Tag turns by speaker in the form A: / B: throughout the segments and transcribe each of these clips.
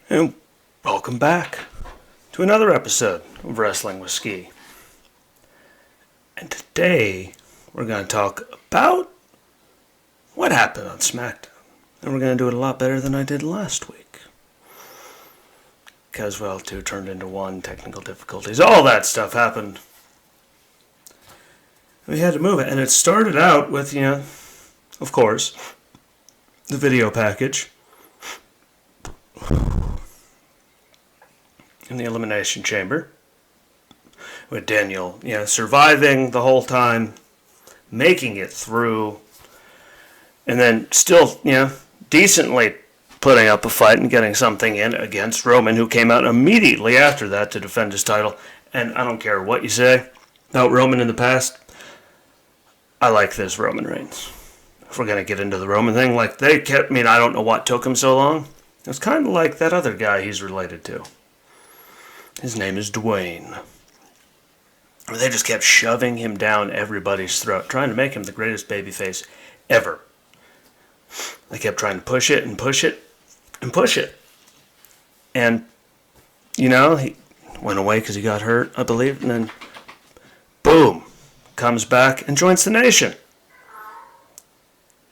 A: And welcome back to another episode of Wrestling with Ski. And today we're going to talk about what happened on Smackdown. And we're going to do it a lot better than I did last week. Because, well, two turned into one, technical difficulties, all that stuff happened. We had to move it, and it started out with, of course, the video package. In the Elimination Chamber. With Daniel, surviving the whole time, making it through, and then still, decently putting up a fight and getting something in against Roman, who came out immediately after that to defend his title. And I don't care what you say about Roman in the past, I like this Roman Reigns. If we're going to get into the Roman thing, I don't know what took him so long. It was kind of like that other guy he's related to. His name is Dwayne. They just kept shoving him down everybody's throat, trying to make him the greatest babyface ever. They kept trying to push it and push it and push it. And, he went away because he got hurt, I believe, and then, boom, comes back and joins the nation.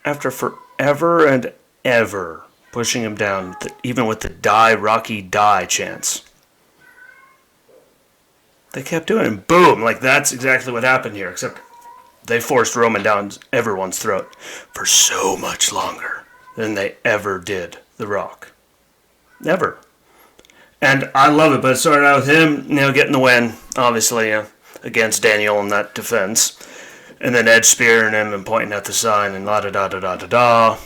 A: After forever and ever pushing him down, even with the die, Rocky, die chants. They kept doing it, and boom, that's exactly what happened here, except they forced Roman down everyone's throat for so much longer than they ever did The Rock. Never. And I love it, but it started out with him, getting the win, obviously, against Daniel in that defense. And then Edge spearing him and pointing at the sign and la-da-da-da-da-da-da.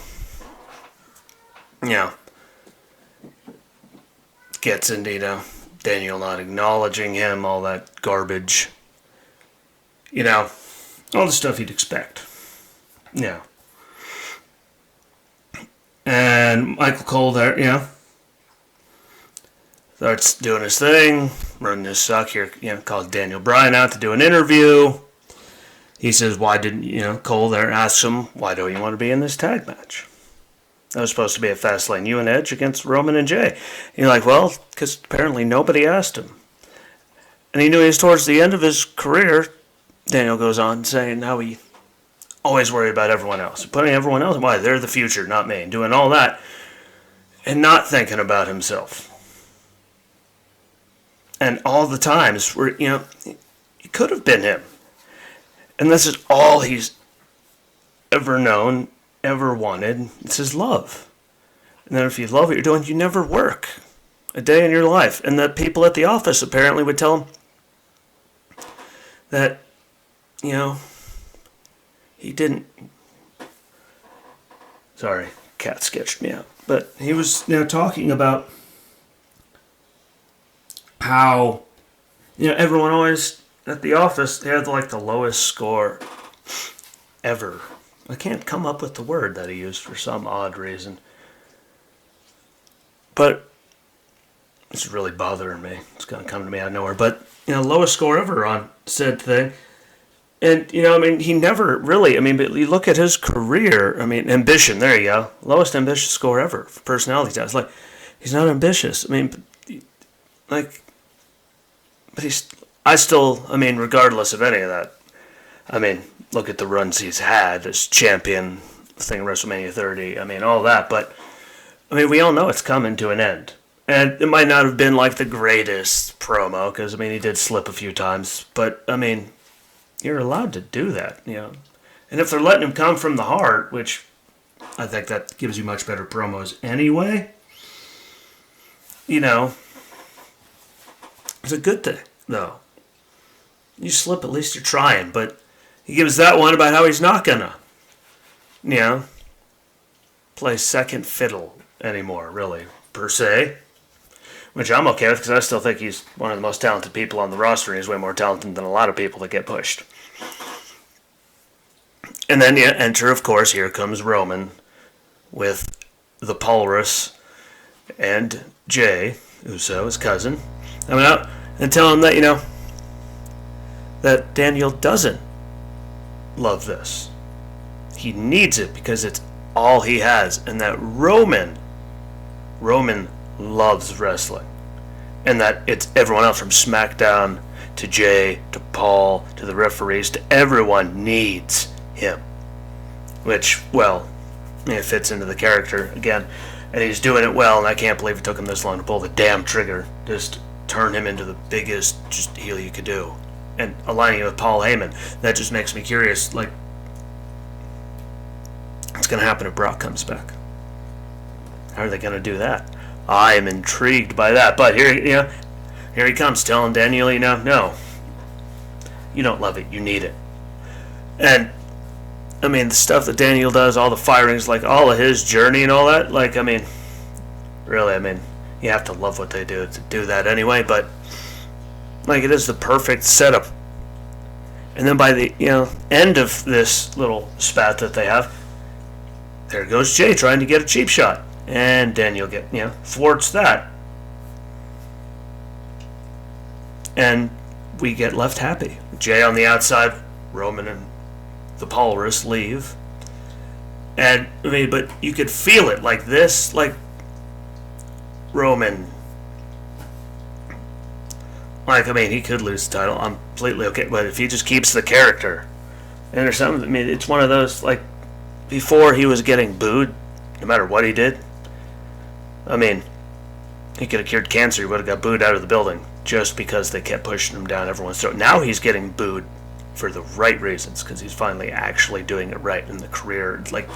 A: Gets into, Daniel not acknowledging him, all that garbage. All the stuff you'd expect. Yeah. And Michael Cole there, starts doing his thing, running his suck here, calls Daniel Bryan out to do an interview. He says, why didn't, Cole there asks him, why don't you want to be in this tag match? That was supposed to be a Fastlane, you and Edge against Roman and Jay. And you're like, well, because apparently nobody asked him. And he knew he was towards the end of his career. Daniel goes on saying how he always worried about everyone else. Putting everyone else, why, they're the future, not me. And doing all that and not thinking about himself. And all the times where, it could have been him. And this is all he's ever known, ever wanted. It's his love. And then if you love what you're doing, you never work a day in your life. And the people at the office apparently would tell him that, he didn't. Sorry, cat sketched me out. But he was talking about how, everyone always at the office, they had the lowest score ever. I can't come up with the word that he used for some odd reason. But it's really bothering me. It's going to come to me out of nowhere. But, lowest score ever on said thing. And, he never really, but you look at his career, ambition, there you go. Lowest ambitious score ever for personality test. He's not ambitious. But I still, regardless of any of that, look at the runs he's had as champion, thing WrestleMania 30, all that. But, we all know it's coming to an end. And it might not have been the greatest promo, because, he did slip a few times. But, you're allowed to do that, And if they're letting him come from the heart, which I think that gives you much better promos anyway, it's a good thing, though. You slip, at least you're trying. But he gives that one about how he's not gonna, play second fiddle anymore, really, per se. Which I'm okay with, because I still think he's one of the most talented people on the roster, and he's way more talented than a lot of people that get pushed. And then enter, of course, here comes Roman with the Pulrus and Jay Uso, his cousin, coming out and telling him that, that Daniel doesn't love this. He needs it because it's all he has, and that Roman loves wrestling. And that it's everyone else from Smackdown to Jay to Paul to the referees to everyone needs him. Which, well, it fits into the character again. And he's doing it well, and I can't believe it took him this long to pull the damn trigger. Just turn him into the biggest just heel you could do. And aligning it with Paul Heyman, that just makes me curious, like, what's going to happen if Brock comes back? How are they going to do that? I am intrigued by that. But here he comes telling Daniel, no, you don't love it, you need it. And I mean, the stuff that Daniel does, all the firings, like all of his journey and all that, like, I mean, really, I mean, you have to love what they do to do that anyway, but, like, it is the perfect setup. And then by the, end of this little spat that they have, there goes Jay trying to get a cheap shot. And Daniel thwarts that. And we get left happy. Jay on the outside, Roman and the Walrus leave. And, I mean, but you could feel it like this, like Roman. Like, I mean, he could lose the title. I'm completely okay. But if he just keeps the character, and there's something, I mean, it's one of those, like, before he was getting booed, no matter what he did. I mean, he could have cured cancer. He would have got booed out of the building just because they kept pushing him down everyone's throat. Now he's getting booed for the right reasons because he's finally actually doing it right in the career. Like,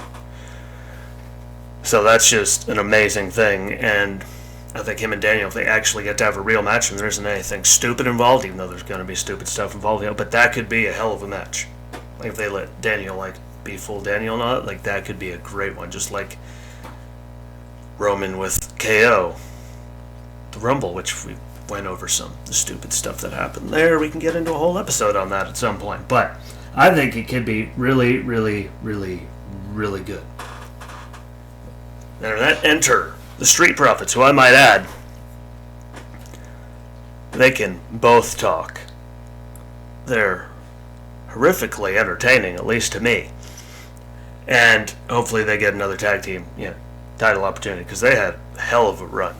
A: so that's just an amazing thing. And I think him and Daniel, if they actually get to have a real match and there isn't anything stupid involved, even though there's going to be stupid stuff involved, but that could be a hell of a match. Like if they let Daniel be full Daniel and all that, like that could be a great one. Just like Roman with KO, the Rumble, which we went over some of the stupid stuff that happened there. We can get into a whole episode on that at some point. But I think it could be really, really, really, really good. And that enter the Street Profits, who I might add, they can both talk. They're horrifically entertaining, at least to me. And hopefully they get another tag team title opportunity, because they had a hell of a run.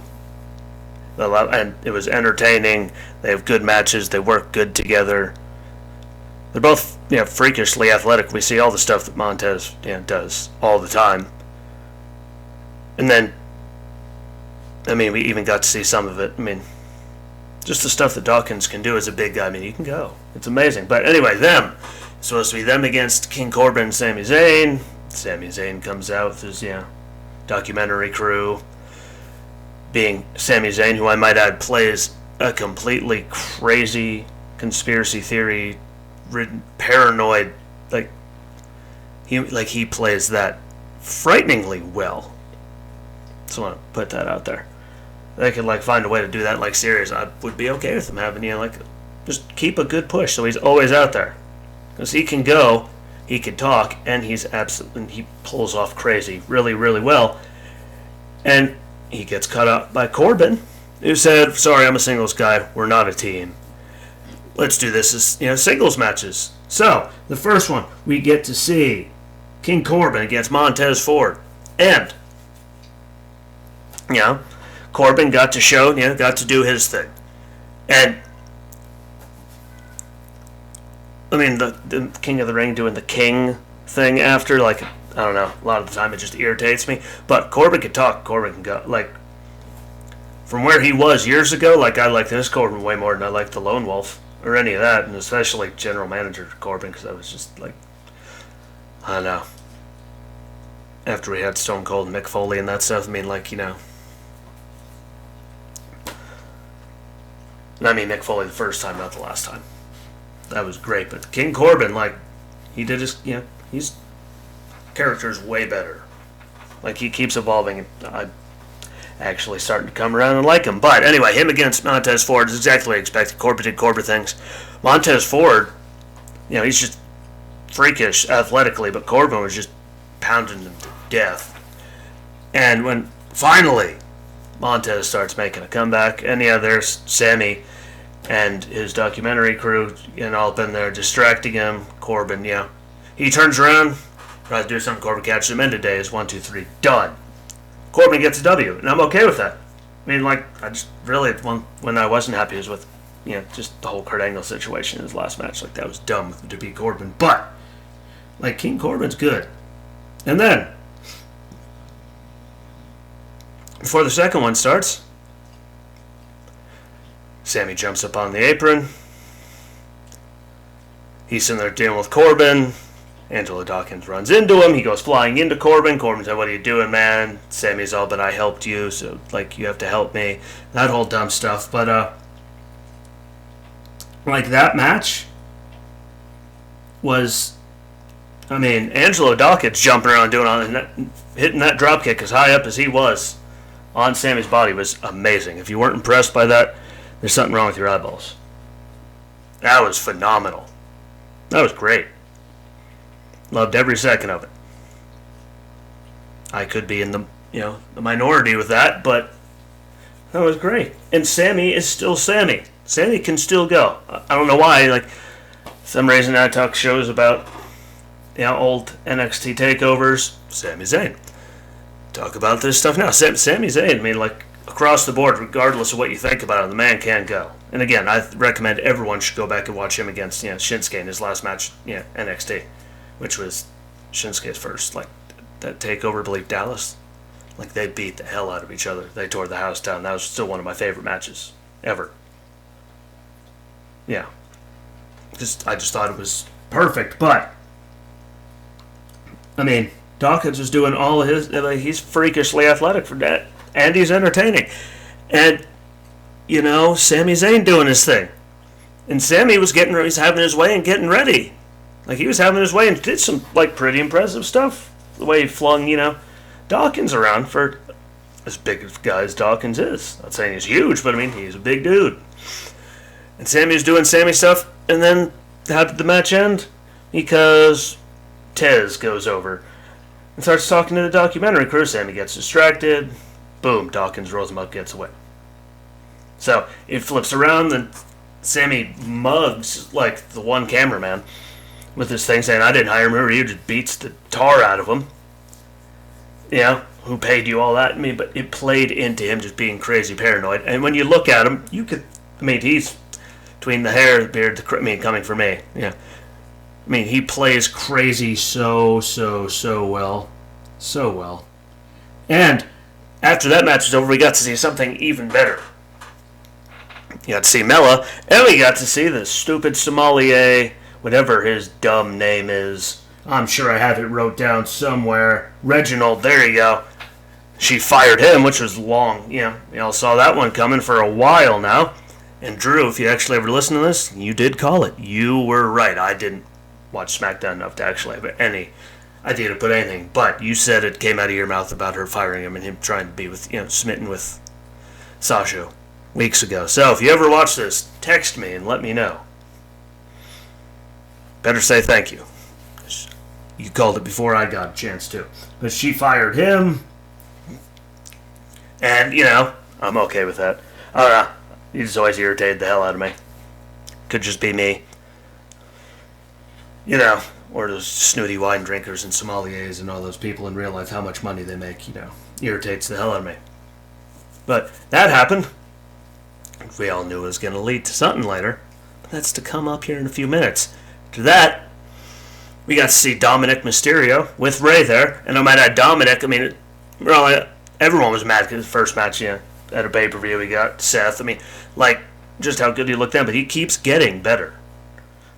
A: And it was entertaining. They have good matches. They work good together. They're both freakishly athletic. We see all the stuff that Montez does all the time. And then, I mean, we even got to see some of it. I mean, just the stuff that Dawkins can do as a big guy. I mean, he can go. It's amazing. But anyway, it's supposed to be them against King Corbin and Sami Zayn. Sami Zayn comes out with his, documentary crew. Being Sami Zayn, who I might add plays a completely crazy conspiracy theory ridden paranoid, he plays that frighteningly well. So I want to put that out there. They could find a way to do that serious. I would be okay with him having just keep a good push so he's always out there, because he can go, he can talk, and he pulls off crazy really, really well. And he gets cut out by Corbin, who said, "Sorry, I'm a singles guy. We're not a team. Let's do this as singles matches." So the first one, we get to see King Corbin against Montez Ford, and Corbin got to got to do his thing, and I mean the King of the Ring doing the King thing after, I don't know, a lot of the time it just irritates me. But Corbin can talk, Corbin can go. From where he was years ago, I like this Corbin way more than I like the Lone Wolf or any of that, and especially General Manager Corbin, because I was just I don't know. After we had Stone Cold and Mick Foley and that stuff, I mean, and I mean Mick Foley the first time, not the last time. That was great, but King Corbin, he did his, his character's way better. He keeps evolving, and I'm actually starting to come around and like him. But anyway, him against Montez Ford is exactly what I expected. Corbin did Corbin things. Montez Ford, he's just freakish athletically, but Corbin was just pounding him to death. And when finally Montez starts making a comeback, and there's Sammy and his documentary crew, all been there distracting him. Corbin, he turns around, tries to do something. Corbin catches him in today. Is 1, 2, 3, done. Corbin gets a W, and I'm okay with that. I mean, like, I just really, when I wasn't happy was with, just the whole Kurt Angle situation in his last match. Like, that was dumb to beat Corbin. But, like, King Corbin's good. And then, before the second one starts, Sammy jumps up on the apron. He's sitting there dealing with Corbin. Angelo Dawkins runs into him. He goes flying into Corbin. Corbin said, "What are you doing, man?" Sammy's all, "But I helped you, so, like, you have to help me." That whole dumb stuff. But, like, that match was, I mean, Angelo Dawkins jumping around doing all that, hitting that dropkick as high up as he was on Sammy's body was amazing. If you weren't impressed by that, there's something wrong with your eyeballs. That was phenomenal. That was great. Loved every second of it. I could be in the minority with that, but that was great. And Sammy is still Sammy. Sammy can still go. I don't know why. Like, some reason I talk shows about old NXT takeovers. Sami Zayn. Talk about this stuff now. Sami Zayn. I mean, like, across the board, regardless of what you think about him, the man can go. And again, I recommend everyone should go back and watch him against Shinsuke in his last match, NXT. Which was Shinsuke's first, like, that takeover, I believe, Dallas. Like, they beat the hell out of each other. They tore the house down. That was still one of my favorite matches ever. Yeah. I just thought it was perfect, but, I mean, Dawkins was doing all of his, he's freakishly athletic for that, and he's entertaining. And, Sami Zayn doing his thing. And Sammy was he's having his way and getting ready. Like, he was having his way and did some, like, pretty impressive stuff. The way he flung, Dawkins around for as big a guy as Dawkins is. Not saying he's huge, but, I mean, he's a big dude. And Sammy was doing Sammy stuff, and then how did the match end? Because Tez goes over and starts talking to the documentary crew. Sammy gets distracted. Boom, Dawkins rolls him up, gets away. So, it flips around, and Sammy mugs, like, the one cameraman with this thing saying, "I didn't hire him, he just beats the tar out of him. Who paid you all that?" I mean, but it played into him just being crazy paranoid. And when you look at him, he's between the hair, the beard, coming from me. Yeah. I mean, he plays crazy so well. So well. And after that match was over, we got to see something even better. You got to see Mella, and we got to see the stupid sommelier, whatever his dumb name is. I'm sure I have it wrote down somewhere. Reginald, there you go. She fired him, which was long. Y'all saw that one coming for a while now. And Drew, if you actually ever listen to this, you did call it. You were right. I didn't watch Smackdown enough to actually have any idea to put anything. But you said it came out of your mouth about her firing him and him trying to be with, smitten with Sasha weeks ago. So if you ever watch this, text me and let me know. Better say thank you. You called it before I got a chance to. But she fired him. And, I'm okay with that. I don't know. You just always irritated the hell out of me. Could just be me. Or those snooty wine drinkers and sommeliers and all those people in real life, how much money they make, irritates the hell out of me. But that happened. We all knew it was going to lead to something later. But that's to come up here in a few minutes. To that, we got to see Dominic Mysterio with Ray there. And no matter Dominic, I mean, everyone was mad because the first match, at a pay-per-view, we got Seth. I mean, like, just how good he looked then, but he keeps getting better.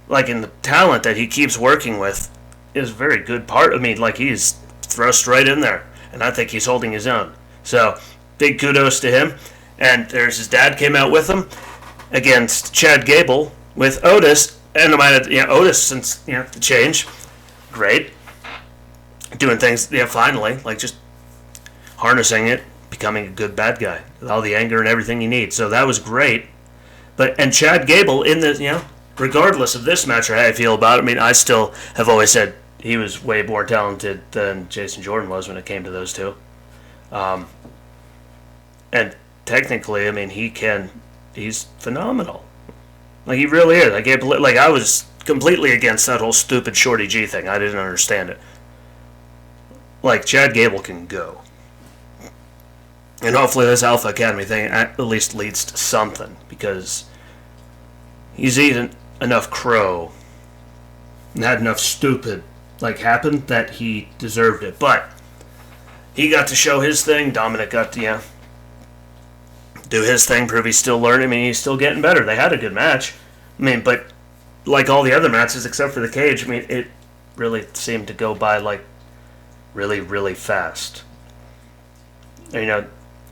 A: Like, in the talent that he keeps working with is a very good part. I mean, like, he's thrust right in there, and I think he's holding his own. So, big kudos to him. And there's his dad came out with him against Chad Gable with Otis. And no matter, Otis, since, the change, great. Doing things, finally, like just harnessing it, becoming a good bad guy. With all the anger and everything he needs. So that was great. And Chad Gable, in the, regardless of this match or how I feel about it, I mean, I still have always said he was way more talented than Jason Jordan was when it came to those two. And technically, I mean, he's phenomenal. Like, he really is. I was completely against that whole stupid Shorty G thing. I didn't understand it. Like, Chad Gable can go. And hopefully this Alpha Academy thing at least leads to something, because he's eaten enough crow and had enough stupid happen that he deserved it. But he got to show his thing. Dominic got to do his thing, prove he's still learning. I mean, he's still getting better. They had a good match. I mean, but like all the other matches except for the cage, I mean, it really seemed to go by really, really fast. And,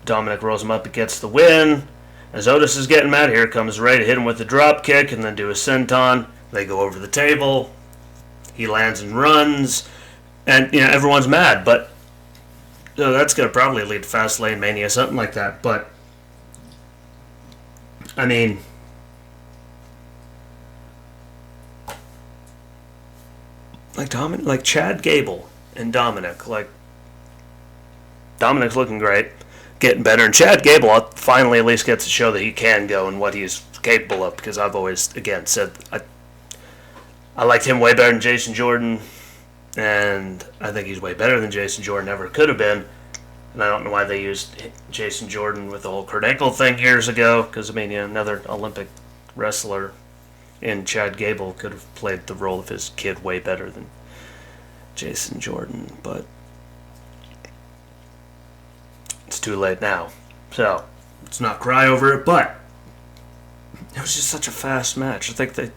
A: Dominic rolls him up and gets the win. As Otis is getting mad, here comes Ray to hit him with the drop kick and then do a senton. They go over the table. He lands and runs. And, everyone's mad. But that's going to probably lead to Fastlane Mania, something like that. But, I mean, Chad Gable and Dominic, Dominic's looking great, getting better, and Chad Gable finally at least gets to show that he can go and what he's capable of, because I've always, again, said I liked him way better than Jason Jordan, and I think he's way better than Jason Jordan ever could have been, and I don't know why they used Jason Jordan with the whole Kurt Angle thing years ago, because, I mean, another Olympic wrestler in Chad Gable could have played the role of his kid way better than Jason Jordan, but it's too late now. So, let's not cry over it, but it was just such a fast match. I think if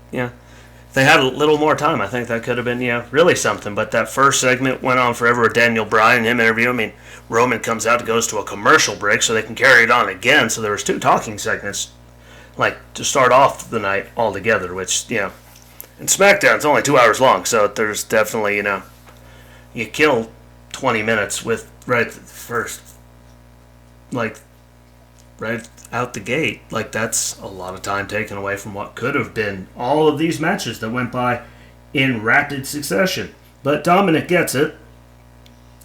A: they had a little more time, I think that could have been, really something. But that first segment went on forever with Daniel Bryan and him interviewing. I mean, Roman comes out and goes to a commercial break so they can carry it on again. So there was 2 talking segments, to start off the night altogether, which, and SmackDown's only 2 hours long, so there's definitely, you kill 20 minutes with right first, right out the gate. That's a lot of time taken away from what could have been all of these matches that went by in rapid succession. But Dominic gets it.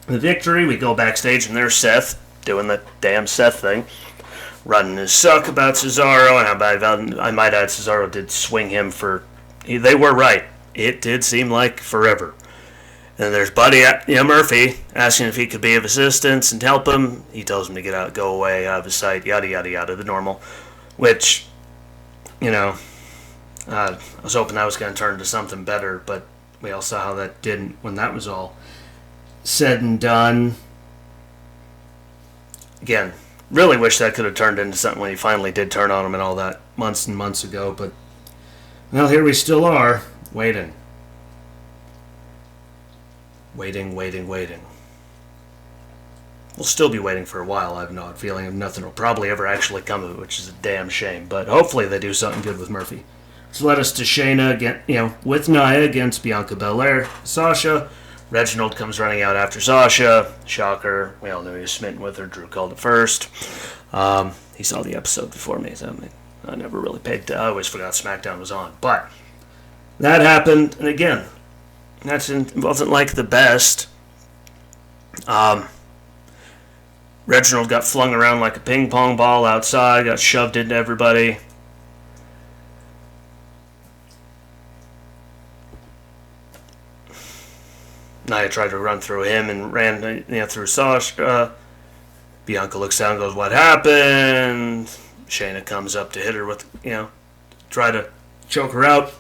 A: The victory, we go backstage, and there's Seth doing the damn Seth thing, running his suck about Cesaro, and I might add Cesaro did swing him for... They were right. It did seem like forever. And there's Buddy Murphy asking if he could be of assistance and help him. He tells him to get out, go away, out of his sight, yada, yada, yada, the normal. Which, I was hoping that was going to turn into something better, but we all saw how that didn't when that was all said and done. Again, really wish that could have turned into something when he finally did turn on him and all that months and months ago, but, well, here we still are, waiting. Waiting. We'll still be waiting for a while. I have no feeling of nothing will probably ever actually come of it, which is a damn shame. But hopefully they do something good with Murphy. So led us to Shayna again, with Nia against Bianca Belair, Sasha. Reginald comes running out after Sasha. Shocker. We all knew he was smitten with her. Drew called it first. He saw the episode before me, so I never really paid. I always forgot SmackDown was on, but that happened, and again. It wasn't the best. Reginald got flung around like a ping pong ball outside, got shoved into everybody. Nia tried to run through him and ran through Sasha. Bianca looks down and goes, "What happened?" Shayna comes up to hit her with, try to choke her out.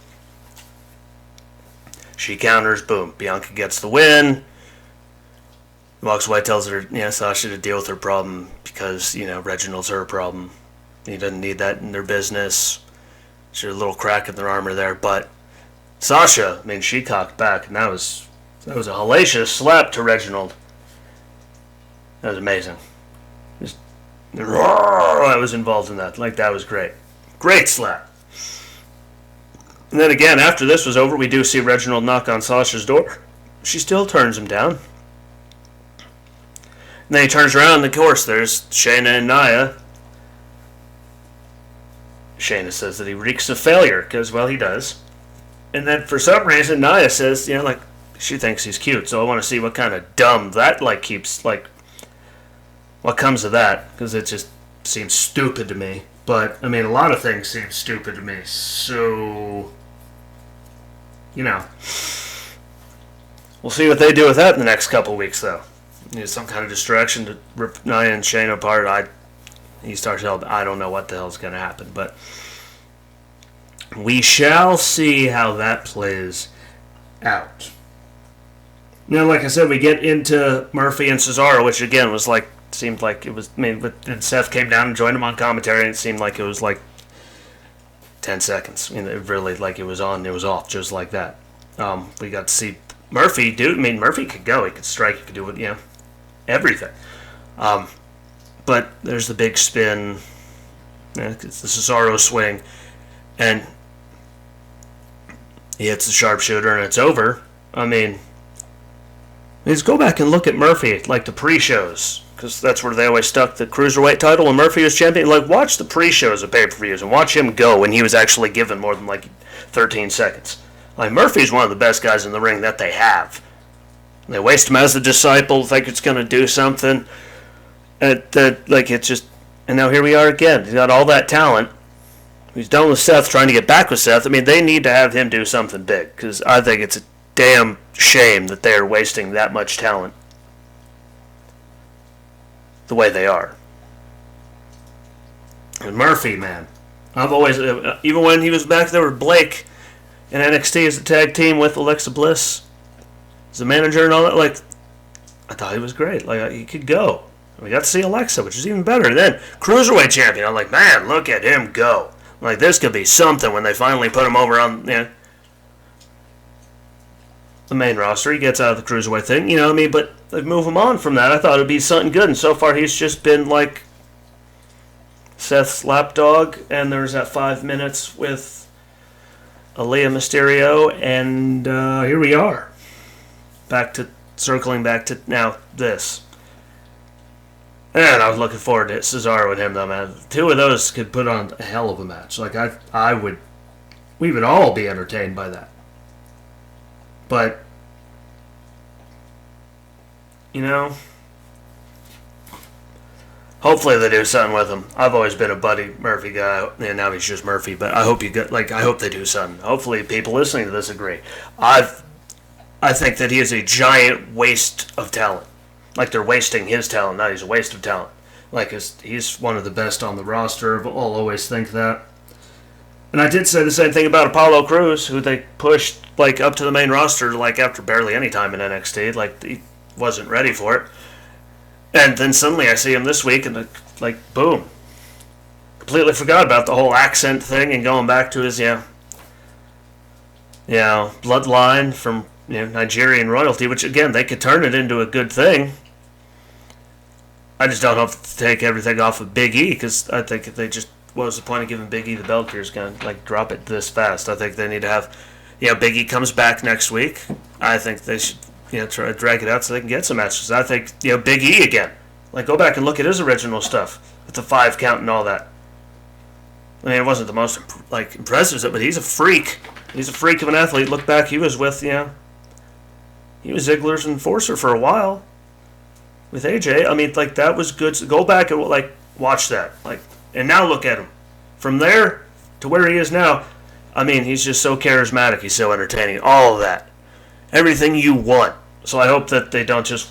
A: She counters, boom. Bianca gets the win. Walks away, tells her, Sasha to deal with her problem because, Reginald's her problem. He doesn't need that in their business. She's a little crack in their armor there, but Sasha, she cocked back, and that was a hellacious slap to Reginald. That was amazing. I was involved in that. That was great. Great slap. And then again, after this was over, we do see Reginald knock on Sasha's door. She still turns him down. And then he turns around, and of course, there's Shayna and Nia. Shayna says that he reeks of failure, because, well, he does. And then for some reason, Nia says, she thinks he's cute, so I want to see what kind of dumb that, keeps, what comes of that, because it just seems stupid to me. But, a lot of things seem stupid to me, so... We'll see what they do with that in the next couple weeks, though. some kind of distraction to rip Nia and Shayna apart. He starts helping. I don't know what the hell's going to happen, but we shall see how that plays out. Now, like I said, we get into Murphy and Cesaro, which again seemed like it was. I mean, and Seth came down and joined him on commentary, and it seemed like it was like 10 seconds. I mean, it really, like, it was on, it was off, just like that. We got to see Murphy do. I mean, Murphy could go, he could strike, he could do it, everything. But there's the big spin. It's the Cesaro swing, and he hits the sharpshooter, and it's over. I mean, just go back and look at Murphy, like the pre-shows, because that's where they always stuck the Cruiserweight title when Murphy was champion. Like, watch the pre-shows of pay-per-views and watch him go when he was actually given more than, 13 seconds. Like, Murphy's one of the best guys in the ring that they have. They waste him as a disciple, think it's going to do something. It's just... And now here we are again. He's got all that talent. He's done with Seth, trying to get back with Seth. I mean, they need to have him do something big, because I think it's a damn shame that they're wasting that much talent the way they are. And Murphy, man. I've always... even when he was back there with Blake in NXT as a tag team with Alexa Bliss as a manager and all that, I thought he was great. He could go. We got to see Alexa, which is even better. And then, Cruiserweight champion. I'm like, man, look at him go. This could be something when they finally put him over on the main roster. He gets out of the Cruiserweight thing, but they move him on from that. I thought it would be something good, and so far he's just been Seth's lapdog, and there's that 5 minutes with Aaliyah Mysterio, and here we are. Circling back to now this. And I was looking forward to Cesaro and him, though, man. Two of those could put on a hell of a match. We would all be entertained by that. But, hopefully they do something with him. I've always been a Buddy Murphy guy, and now he's just Murphy. But I hope I hope they do something. Hopefully people listening to this agree. I think that he is a giant waste of talent. They're wasting his talent, not he's a waste of talent. He's one of the best on the roster. I'll always think that. And I did say the same thing about Apollo Crews, who they pushed up to the main roster after barely any time in NXT. He wasn't ready for it. And then suddenly I see him this week, and boom. Completely forgot about the whole accent thing and going back to his bloodline from Nigerian royalty, which again they could turn it into a good thing. I just don't have to take everything off of Big E, because I think if they just, what was the point of giving Big E the belt here? Is going to drop it this fast. I think they need to have, Big E comes back next week. I think they should try to drag it out so they can get some matches. I think Big E again. Go back and look at his original stuff with the 5 count and all that. I mean, it wasn't the most impressive, but he's a freak. He's a freak of an athlete. Look back, he was with he was Ziggler's enforcer for a while with AJ. I mean, that was good. So go back and watch that. And now look at him. From there to where he is now, I mean, he's just so charismatic. He's so entertaining. All of that. Everything you want. So I hope that they don't just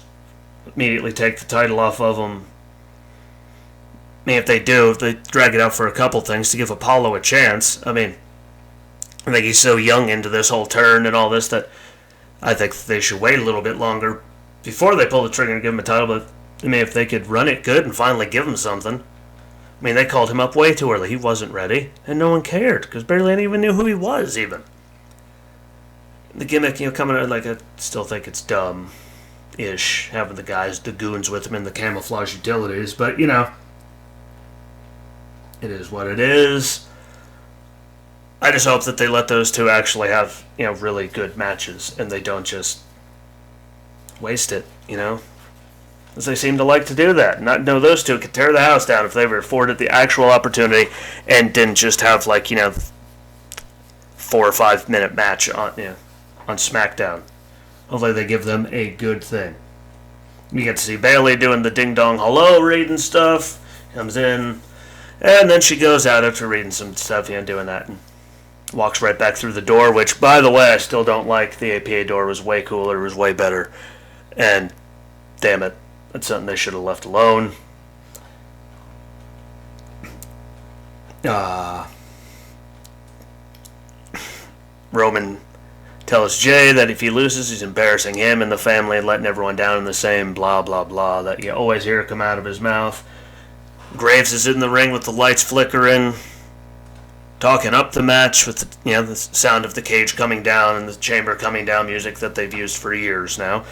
A: immediately take the title off of him. I mean, if they do, if they drag it out for a couple things to give Apollo a chance. I mean, I think he's so young into this whole turn and all this that I think they should wait a little bit longer before they pull the trigger and give him a title. But, I mean, if they could run it good and finally give him something. I mean, they called him up way too early. He wasn't ready, and no one cared, because barely anyone even knew who he was, even. The gimmick, coming out, I still think it's dumb-ish, having the goons with him in the camouflage utilities, but, it is what it is. I just hope that they let those two actually have, really good matches, and they don't just waste it, As they seem to like to do that. Those two could tear the house down if they were afforded the actual opportunity and didn't just have 4 or 5 minute match on Smackdown. Hopefully they give them a good thing. You get to see Bayley doing the ding dong hello reading stuff. Comes in, and then she goes out after reading some stuff, doing that, and walks right back through the door. Which, by the way, I still don't like. The APA door was way cooler. It was way better, and damn it. That's something they should have left alone. Roman tells Jay that if he loses, he's embarrassing him and the family and letting everyone down in the same blah, blah, blah that you always hear come out of his mouth. Graves is in the ring with the lights flickering, talking up the match with the sound of the cage coming down and the chamber coming down music that they've used for years now.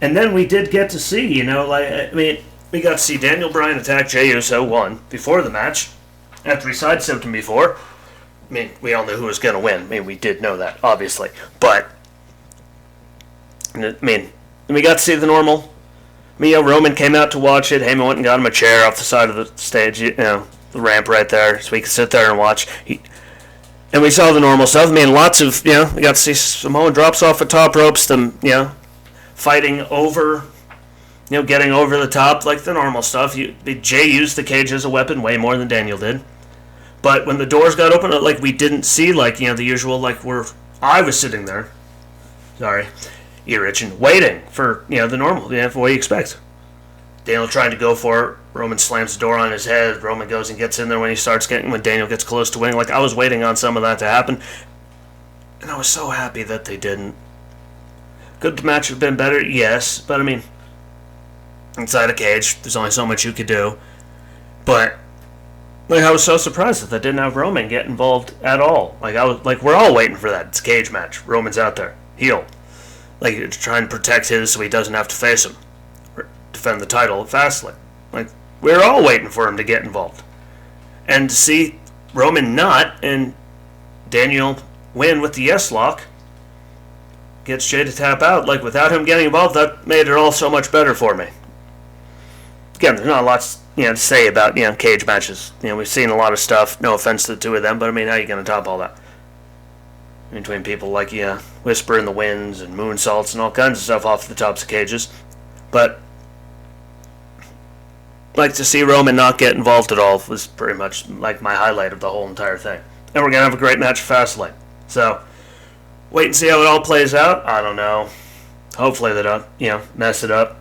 A: And then we did get to see, we got to see Daniel Bryan attack Jey Uso, one, before the match, after he sidestepped him before. We all knew who was going to win. We did know that, obviously. But, we got to see the normal. Roman came out to watch it. Heyman went and got him a chair off the side of the stage, the ramp right there, so we could sit there and watch. And we saw the normal stuff. Lots of, we got to see Samoa drops off the top ropes, them, fighting over, getting over the top, like the normal stuff. Jay used the cage as a weapon way more than Daniel did. But when the doors got open, we didn't see, the usual, I was sitting there, sorry, ear itching, waiting for, the normal, for what you expect. Daniel trying to go for it. Roman slams the door on his head. Roman goes and gets in there when Daniel gets close to winning. I was waiting on some of that to happen. And I was so happy that they didn't. Could the match have been better? Yes. But, inside a cage, there's only so much you could do. But, I was so surprised that they didn't have Roman get involved at all. We're all waiting for that. It's a cage match. Roman's out there. Heel. Trying to protect his so he doesn't have to face him. Or defend the title fastly. We're all waiting for him to get involved. And to see Roman not and Daniel win with the yes lock gets Jay to tap out. Without him getting involved, that made it all so much better for me. Again, there's not a lot to say about cage matches. We've seen a lot of stuff. No offense to the two of them, but how are you going to top all that? Between people like Whisper in the Winds and Moonsaults and all kinds of stuff off the tops of cages. But to see Roman not get involved at all was pretty much my highlight of the whole entire thing. And we're going to have a great match at Fastlane. So, wait and see how it all plays out. I don't know. Hopefully they don't, mess it up.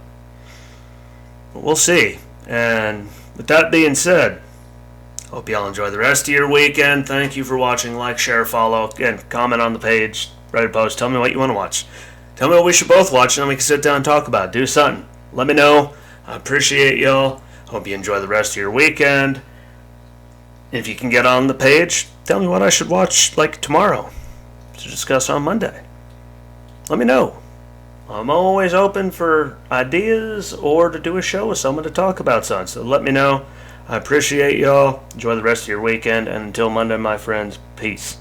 A: But we'll see. And with that being said, hope y'all enjoy the rest of your weekend. Thank you for watching. Like, share, follow. Again, comment on the page. Write a post. Tell me what you want to watch. Tell me what we should both watch, and then we can sit down and talk about it. Do something. Let me know. I appreciate y'all. Hope you enjoy the rest of your weekend. If you can get on the page, tell me what I should watch tomorrow to discuss on Monday. Let me know. I'm always open for ideas or to do a show with someone to talk about something. So let me know. I appreciate y'all. Enjoy the rest of your weekend. And until Monday, my friends, peace.